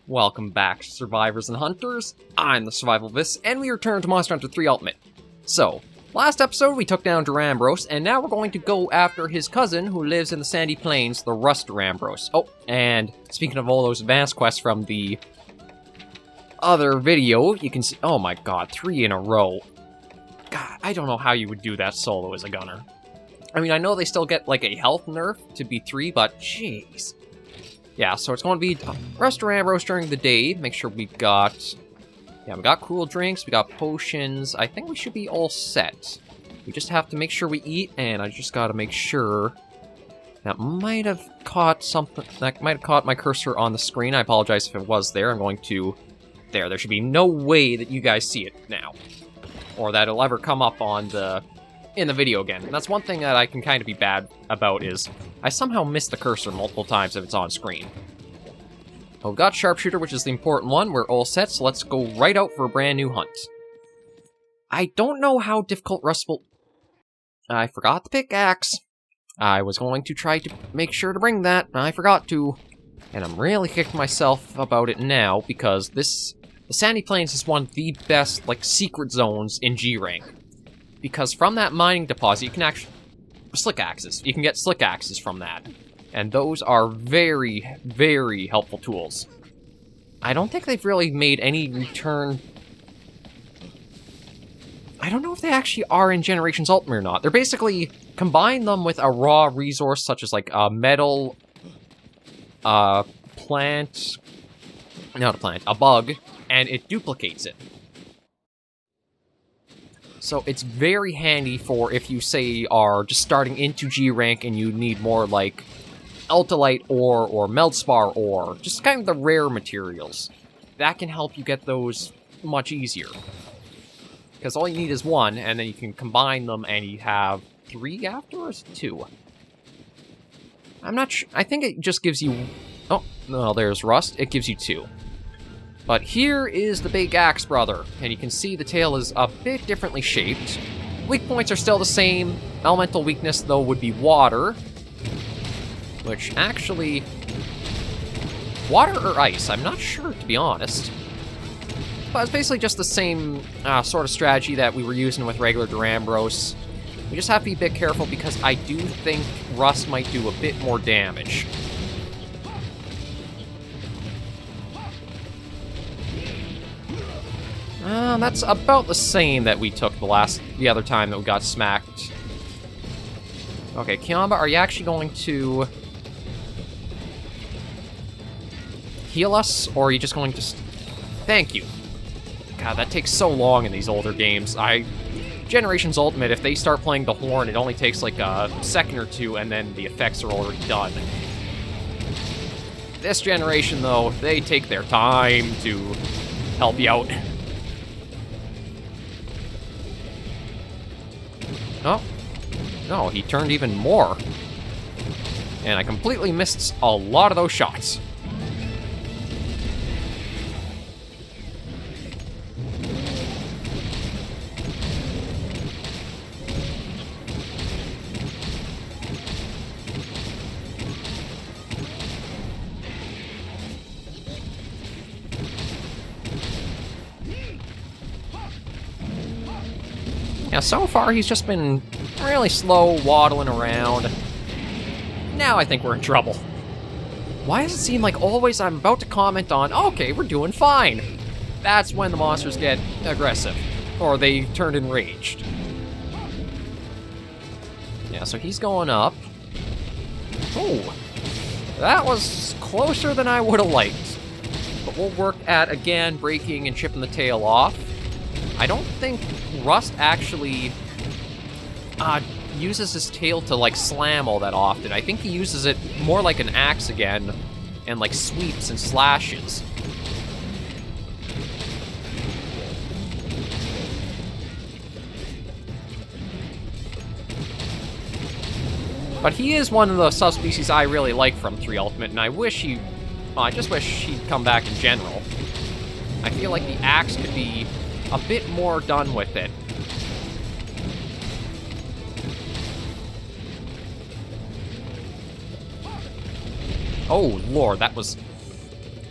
Welcome back, survivors and hunters. I'm the SurvivalVis, and we return to Monster Hunter 3 Ultimate. So, last episode we took down Duramboros, and now we're going to go after his cousin who lives in the sandy plains, the Rust Duramboros. Oh, and speaking of all those advanced quests from the other video, you can see— oh my god, 3 in a row. God, I don't know how you would do that solo as a gunner. I mean, I know they still get, like, a health nerf to be 3, but jeez. Yeah, so it's going to be Rust Duramboros during the day. Make sure we got... yeah, we got cool drinks, we got potions. I think we should be all set. We just have to make sure we eat, and I just gotta make sure... that might have caught something... that might have caught my cursor on the screen. I apologize if it was there. I'm going to... there should be no way that you guys see it now. Or that it'll ever come up on the... in the video again. And that's one thing that I can kind of be bad about is I somehow miss the cursor multiple times if it's on screen. Well, we've got Sharpshooter, which is the important one. We're all set, so let's go right out for a brand new hunt. I don't know how difficult Rust will... I forgot the pickaxe. I was going to try to make sure to bring that, and I forgot to. And I'm really kicking myself about it now, because the Sandy Plains is one of the best, like, secret zones in G rank. Because from that mining deposit, you can actually... slick axes. You can get slick axes from that. And those are very, very helpful tools. I don't think they've really made any return... I don't know if they actually are in Generations Ultimate or not. They're basically... combine them with a raw resource, such as, like, a metal... plant... not a plant, a bug, and it duplicates it. So it's very handy for if you, say, are just starting into G rank and you need more, like, Ultalite ore or Meldspar ore, just kind of the rare materials. That can help you get those much easier. Because all you need is 1, and then you can combine them and you have 3 afterwards? 2. I'm not sure. I think it just gives you... oh, no, there's Rust. It gives you 2. But here is the big axe brother, and you can see the tail is a bit differently shaped. Weak points are still the same. Elemental weakness, though, would be water. Which, actually... water or ice? I'm not sure, to be honest. But it's basically just the same sort of strategy that we were using with regular Duramboros. We just have to be a bit careful, because I do think Rust might do a bit more damage. That's about the same that we took the other time that we got smacked. Okay, Kiamba, are you actually going to heal us, or are you just going to... thank you. God, that takes so long in these older games. Generations Ultimate, if they start playing the horn, it only takes like a second or 2, and then the effects are already done. This generation, though, they take their time to help you out. Oh, no, he turned even more. And I completely missed a lot of those shots. Now, so far, he's just been really slow, waddling around. Now I think we're in trouble. Why does it seem like always I'm about to comment on, okay, we're doing fine? That's when the monsters get aggressive, or they turn enraged. Yeah, so he's going up. Oh, that was closer than I would have liked. But we'll work at, again, breaking and chipping the tail off. I don't think Rust actually uses his tail to, like, slam all that often. I think he uses it more like an axe again, and, like, sweeps and slashes. But he is one of the subspecies I really like from 3 Ultimate, and I just wish he'd come back in general. I feel like the axe could be a bit more done with it. Oh, Lord, that was...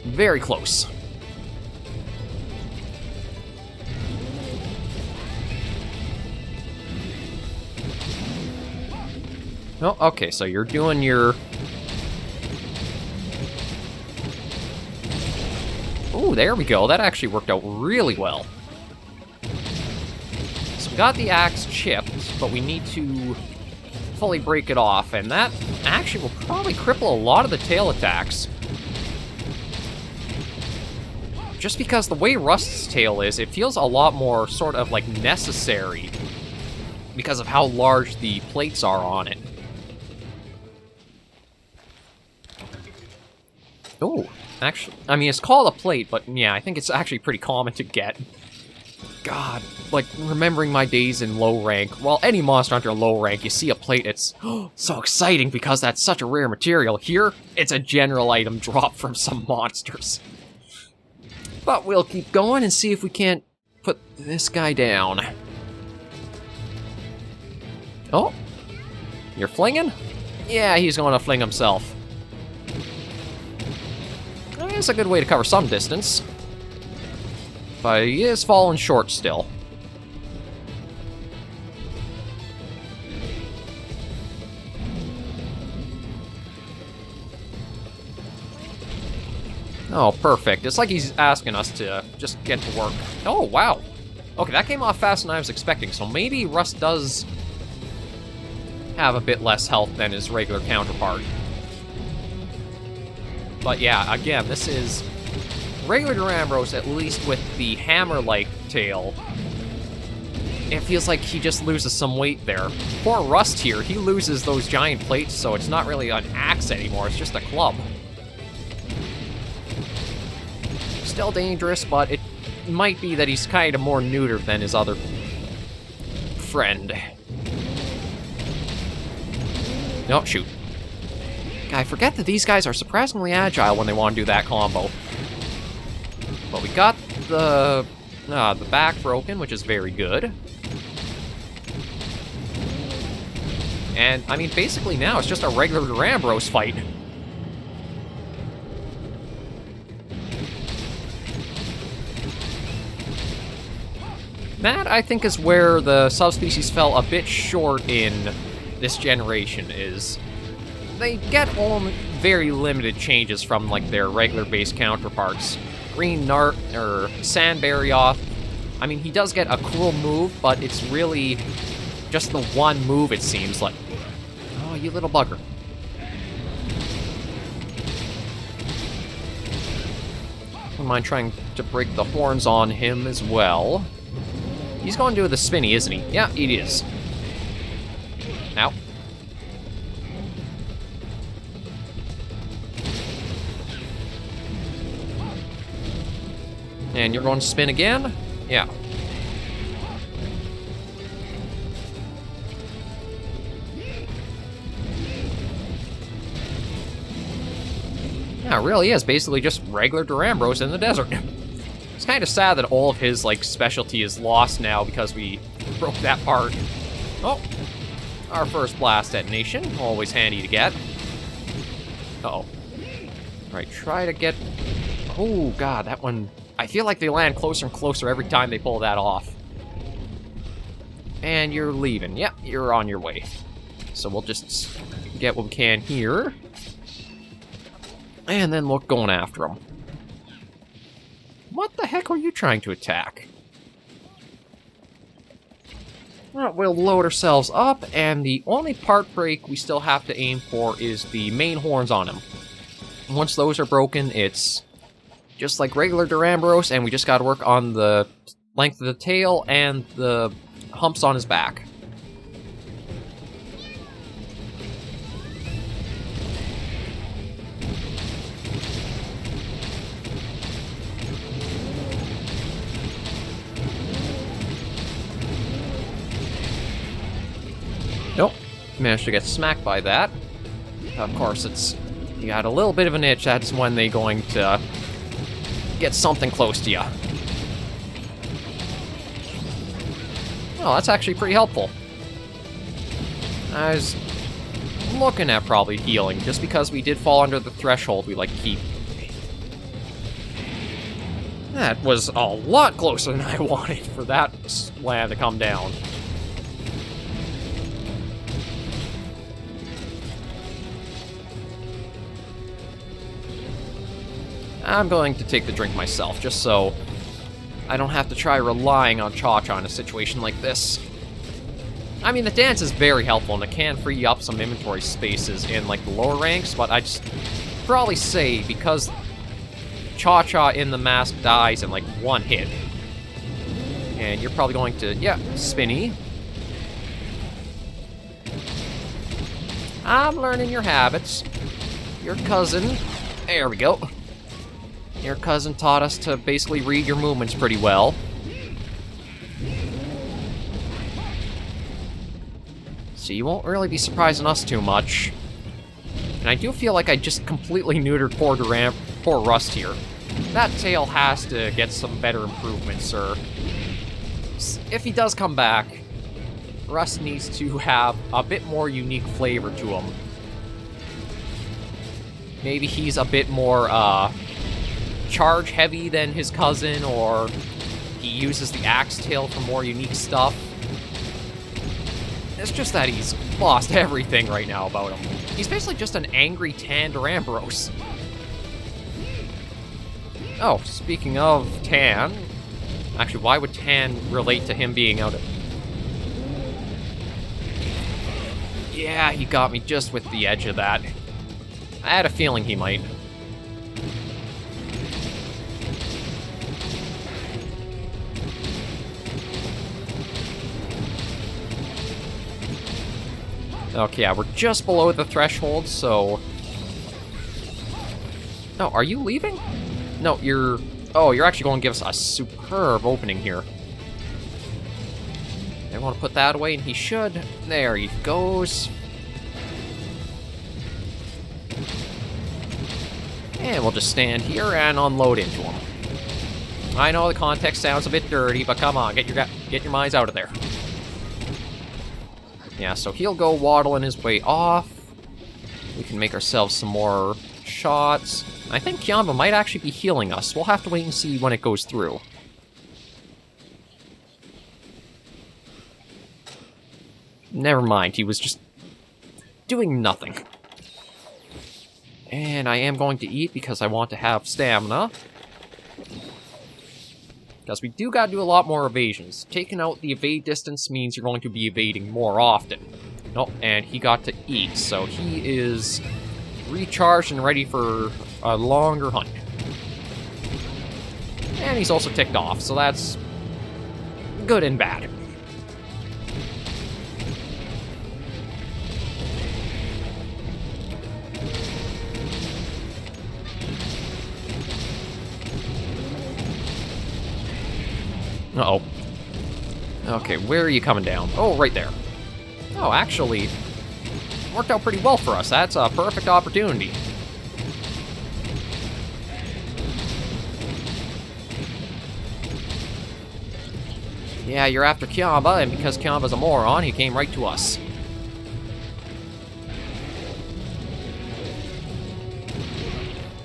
Very close. Oh, okay, so you're doing your... Oh, there we go. That actually worked out really well. So we got the axe chipped, but we need to fully break it off, and that actually will probably cripple a lot of the tail attacks. Just because the way Rust's tail is, it feels a lot more sort of like necessary because of how large the plates are on it. Oh, actually, I mean, it's called a plate, but yeah, I think it's actually pretty common to get. God, like, remembering my days in low rank. Well, any monster hunter in low rank, you see a plate, it's so exciting because that's such a rare material. Here, it's a general item drop from some monsters. But we'll keep going and see if we can't put this guy down. Oh, you're flinging? Yeah, he's going to fling himself. It's a good way to cover some distance. But he is falling short still. Oh, perfect. It's like he's asking us to just get to work. Oh, wow. Okay, that came off faster than I was expecting, so maybe Rust does have a bit less health than his regular counterpart. But yeah, again, this is regular Duramboros, at least with the hammer-like tail. It feels like he just loses some weight there. Poor Rust here, he loses those giant plates, so it's not really an axe anymore, it's just a club. Still dangerous, but it might be that he's kind of more neutered than his other friend. No, shoot. I forget that these guys are surprisingly agile when they want to do that combo. But we got the back broken, which is very good. And, I mean, basically now it's just a regular Duramboros fight. That, I think, is where the subspecies fell a bit short in this generation, is they get only very limited changes from, like, their regular base counterparts. Green Nart, or Sandbarrioth, I mean, he does get a cool move, but it's really just the one move, it seems like. Oh, you little bugger. Don't mind trying to break the horns on him as well. He's going to do the spinny, isn't he? Yeah, he is. Ow. And you're going to spin again? Yeah. Yeah, it really is basically just regular Duramboros in the desert. It's kind of sad that all of his, like, specialty is lost now because we broke that part. Oh, our first blast detonation, always handy to get. Uh-oh. Alright, try to get... Oh, God, that one... I feel like they land closer and closer every time they pull that off. And you're leaving. Yep, you're on your way. So we'll just get what we can here. And then look going after him. What the heck are you trying to attack? Well, we'll load ourselves up, and the only part break we still have to aim for is the main horns on him. Once those are broken, it's just like regular Duramboros, and we just gotta work on the length of the tail and the humps on his back. Nope, managed to get smacked by that. Of course, you got a little bit of an itch, that's when they're going to get something close to you. Oh, that's actually pretty helpful. I was looking at probably healing, just because we did fall under the threshold we like to keep. That was a lot closer than I wanted for that slam to come down. I'm going to take the drink myself, just so I don't have to try relying on Cha-Cha in a situation like this. I mean, the dance is very helpful, and it can free up some inventory spaces in, like, the lower ranks, but I just probably say, because Cha-Cha in the mask dies in, like, one hit, and you're probably going to, yeah, Spinny. I'm learning your habits. Your cousin, there we go. Your cousin taught us to basically read your movements pretty well. So you won't really be surprising us too much. And I do feel like I just completely neutered poor Rust here. That tail has to get some better improvements, sir. If he does come back, Rust needs to have a bit more unique flavor to him. Maybe he's a bit more, charge heavy than his cousin, or he uses the axe tail for more unique stuff. It's just that he's lost everything right now about him. He's basically just an angry Tan Duramboros. Oh, speaking of Tan, actually, why would Tan relate to him being out of... Yeah, he got me just with the edge of that. I had a feeling he might. Okay, yeah, we're just below the threshold, so... Oh, are you leaving? No, you're... Oh, you're actually going to give us a superb opening here. I want to put that away, and he should. There he goes. And we'll just stand here and unload into him. I know the context sounds a bit dirty, but come on, get your minds out of there. Yeah, so he'll go waddling his way off. We can make ourselves some more shots. I think Kiamba might actually be healing us. We'll have to wait and see when it goes through. Never mind, he was just doing nothing. And I am going to eat because I want to have stamina. Because we do gotta do a lot more evasions. Taking out the evade distance means you're going to be evading more often. Oh, and he got to eat, so he is recharged and ready for a longer hunt. And he's also ticked off, so that's good and bad. Uh-oh. Okay, where are you coming down? Oh, right there. Oh, actually, worked out pretty well for us. That's a perfect opportunity. Yeah, you're after Kiamba, and because Kiamba's a moron, he came right to us.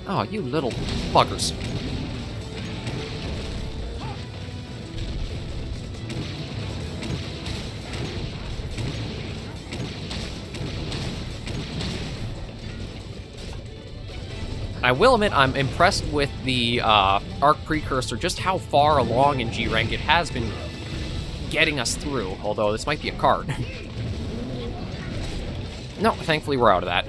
Oh, you little buggers. I will admit I'm impressed with the Arc Precursor, just how far along in G rank it has been getting us through, although this might be a card. No, thankfully we're out of that.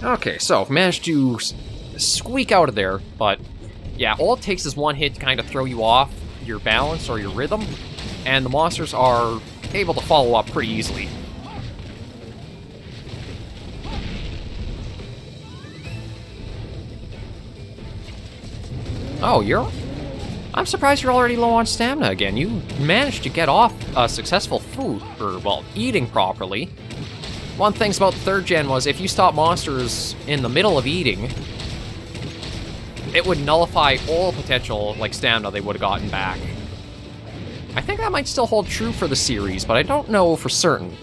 Okay, so managed to squeak out of there, but yeah, all it takes is one hit to kind of throw you off your balance or your rhythm, and the monsters are able to follow up pretty easily. Oh, I'm surprised you're already low on stamina again. You managed to get off successful food, or, well, eating properly. One thing about the 3rd gen was if you stop monsters in the middle of eating, it would nullify all potential, like, stamina they would have gotten back. I think that might still hold true for the series, but I don't know for certain.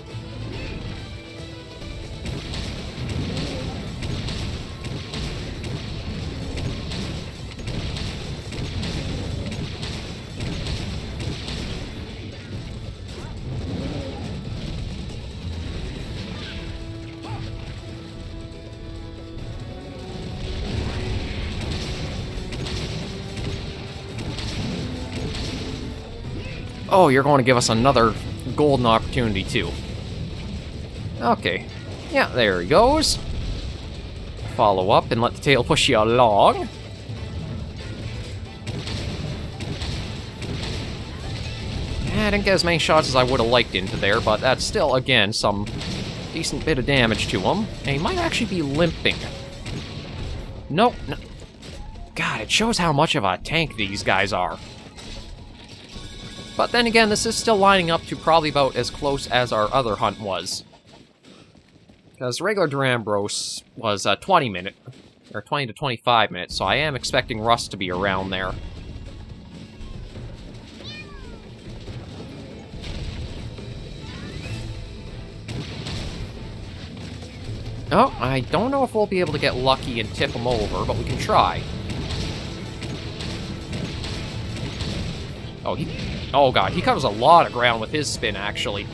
Oh, you're going to give us another golden opportunity, too. Okay. Yeah, there he goes. Follow up and let the tail push you along. Yeah, I didn't get as many shots as I would have liked into there, but that's still, again, some decent bit of damage to him. And he might actually be limping. Nope. No. God, it shows how much of a tank these guys are. But then again, this is still lining up to probably about as close as our other hunt was. Because regular Duramboros was 20 minute, or 20 to 25 minutes, so I am expecting Rust to be around there. Oh, I don't know if we'll be able to get lucky and tip him over, but we can try. Oh god, he covers a lot of ground with his spin, actually.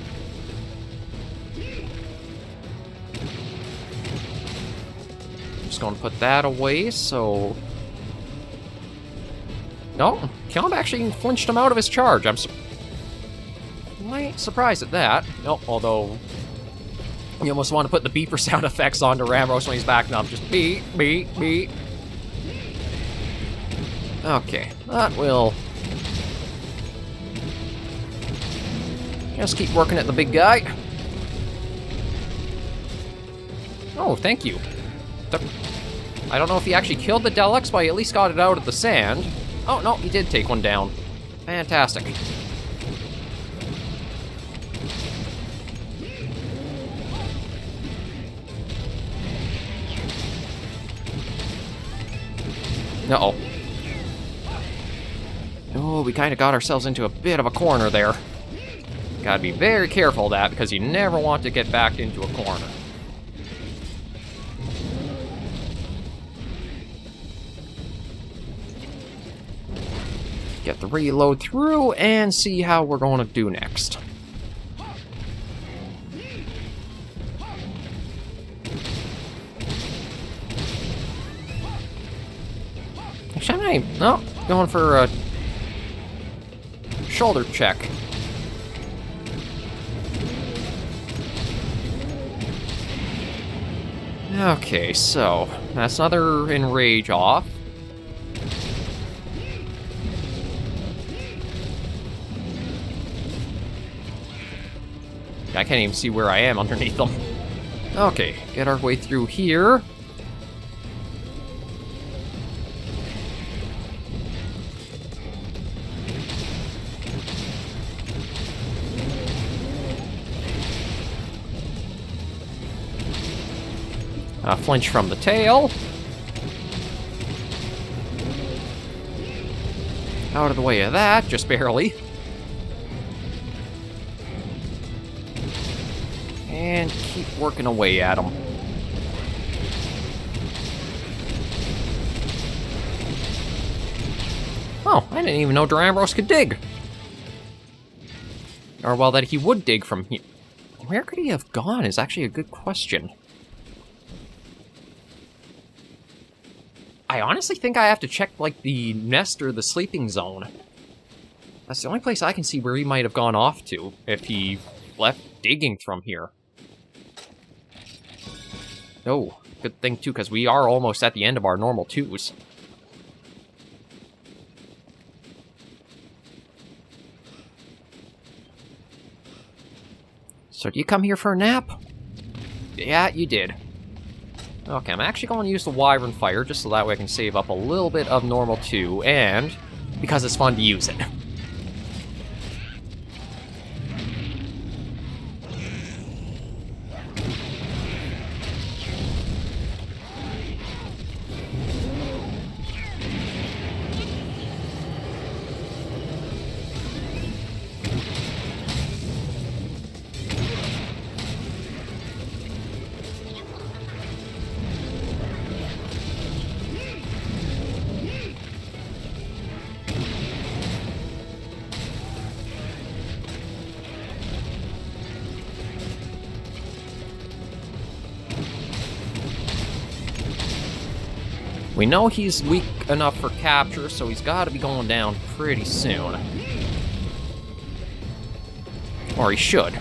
Just gonna put that away, so... No, Caleb actually flinched him out of his charge. I'm surprised at that. Nope, although... You almost want to put the beeper sound effects on Duramboros when he's backing up. Just beep, beep, beep. Okay, that will... Just keep working at the big guy. Oh, thank you. I don't know if he actually killed the Deluxe, but he at least got it out of the sand. Oh, no, he did take one down. Fantastic. Uh-oh. Oh, we kind of got ourselves into a bit of a corner there. Gotta be very careful of that, because you never want to get backed into a corner. Get the reload through, and see how we're going to do next. Actually, no, going for a shoulder check. Okay, so that's another enrage off. I can't even see where I am underneath them. Okay, get our way through here. Flinch from the tail. Out of the way of that, just barely. And keep working away at him. Oh, I didn't even know Duramboros could dig. Or, well, that he would dig from here. Where could he have gone is actually a good question. I honestly think I have to check, like, the nest or the sleeping zone. That's the only place I can see where he might have gone off to, if he left digging from here. Oh, good thing, too, because we are almost at the end of our normal 2s. So, do you come here for a nap? Yeah, you did. Okay, I'm actually going to use the Wyvern Fire, just so that way I can save up a little bit of normal 2, and because it's fun to use it. We know he's weak enough for capture, so he's got to be going down pretty soon. Or he should.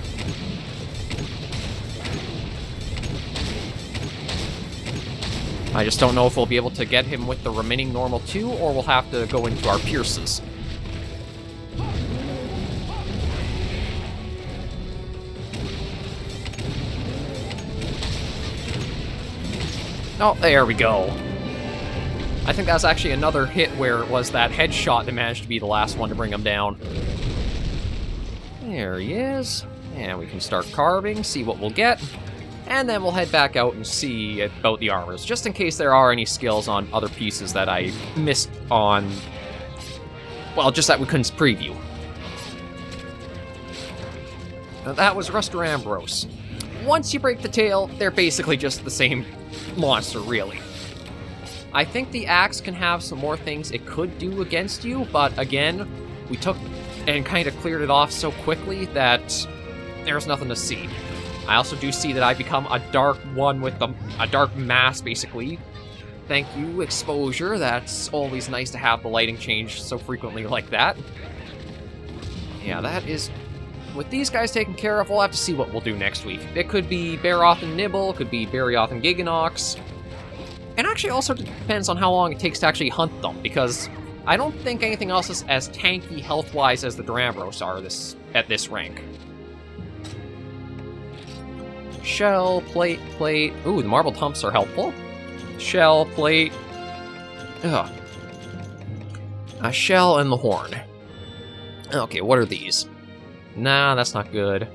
I just don't know if we'll be able to get him with the remaining normal 2, or we'll have to go into our pierces. Oh, there we go. I think that's actually another hit where it was that headshot that managed to be the last one to bring him down. There he is. And we can start carving, see what we'll get. And then we'll head back out and see about the armors, just in case there are any skills on other pieces that I missed on... Well, just that we couldn't preview. Now, that was Rust Duramboros. Once you break the tail, they're basically just the same monster, really. I think the axe can have some more things it could do against you, but again, we took and kind of cleared it off so quickly that there's nothing to see. I also do see that I become a dark one with a dark mass, basically. Thank you, exposure. That's always nice to have the lighting change so frequently like that. Yeah, that is... With these guys taken care of, we'll have to see what we'll do next week. It could be Baroth and Nibble, could be Barioth and Giganox. And actually also depends on how long it takes to actually hunt them, because I don't think anything else is as tanky health-wise as the Duramboros are at this rank. Shell, plate. Ooh, the marbled humps are helpful. Shell, plate. Ugh. A shell and the horn. Okay, what are these? Nah, that's not good.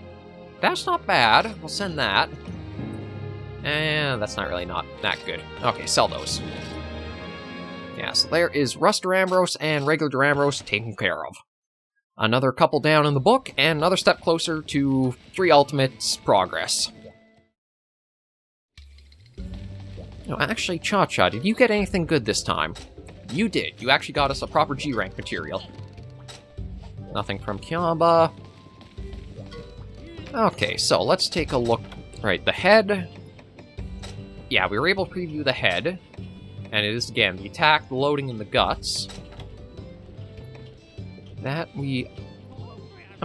That's not bad. We'll send that. And that's not really not that good. Okay, sell those. Yeah, so there is Rust Duramboros and regular Duramboros taken care of. Another couple down in the book, and another step closer to 3 Ultimates progress. No, actually, Cha-Cha, did you get anything good this time? You did. You actually got us a proper G-rank material. Nothing from Kiamba. Okay, so let's take a look. Right, the head. Yeah, we were able to preview the head. And it is, again, the attack, the loading, and the guts. I'm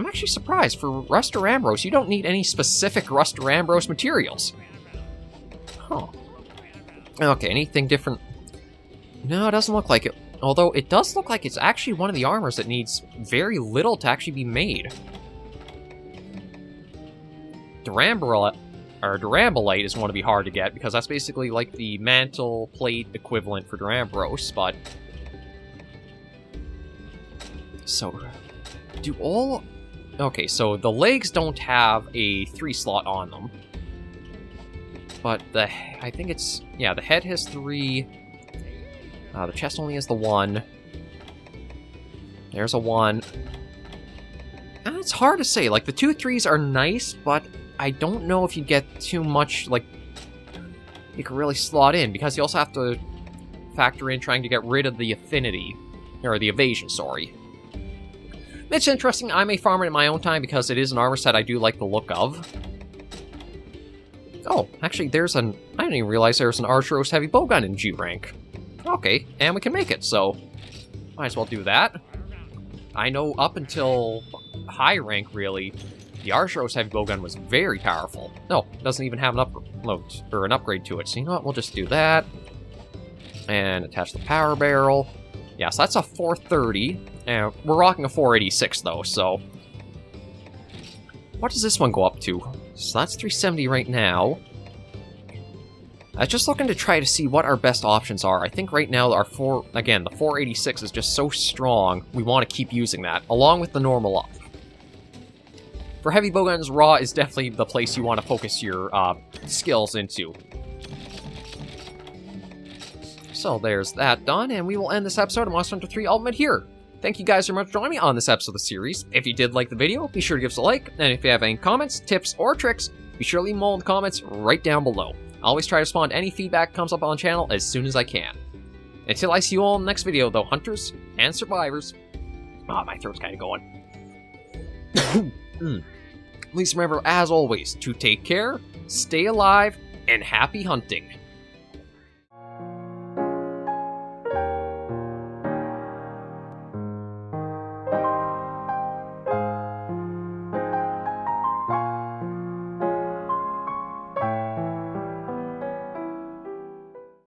actually surprised. For Rust Duramboros, you don't need any specific Rust Duramboros materials. Huh. Okay, anything different? No, it doesn't look like it. Although, it does look like it's actually one of the armors that needs very little to actually be made. Durambolite is one to be hard to get, because that's basically like the mantle plate equivalent for Duramboros, but... So, do all... Okay, so the legs don't have a 3 slot on them. But I think it's... Yeah, the head has 3. The chest only has the 1. There's a 1. And it's hard to say. Like, the 2 3s are nice, but I don't know if you get too much, like, you can really slot in, because you also have to factor in trying to get rid of the affinity. Or the evasion, sorry. It's interesting. I may farm it in my own time, because it is an armor set I do like the look of. Oh, actually, I didn't even realize there's an Archeros Heavy Bowgun in G rank. Okay, and we can make it, so might as well do that. I know up until high rank, really, the Archeros Heavy Bowgun was very powerful. No, it doesn't even have an upgrade to it, so you know what, we'll just do that. And attach the power barrel. Yeah, so that's a 430, and we're rocking a 486, though, so... What does this one go up to? So that's 370 right now. I was just looking to try to see what our best options are. I think right now the 486 is just so strong, we want to keep using that, along with the normal up. For heavy bowguns, raw is definitely the place you want to focus your skills into. So there's that done, and we will end this episode of Monster Hunter 3 Ultimate here. Thank you guys so much for joining me on this episode of the series. If you did like the video, be sure to give us a like, and if you have any comments, tips, or tricks, be sure to leave them all in the comments right down below. I always try to respond to any feedback that comes up on the channel as soon as I can. Until I see you all in the next video, though, hunters and survivors... my throat's kind of going. Please remember, as always, to take care, stay alive, and happy hunting.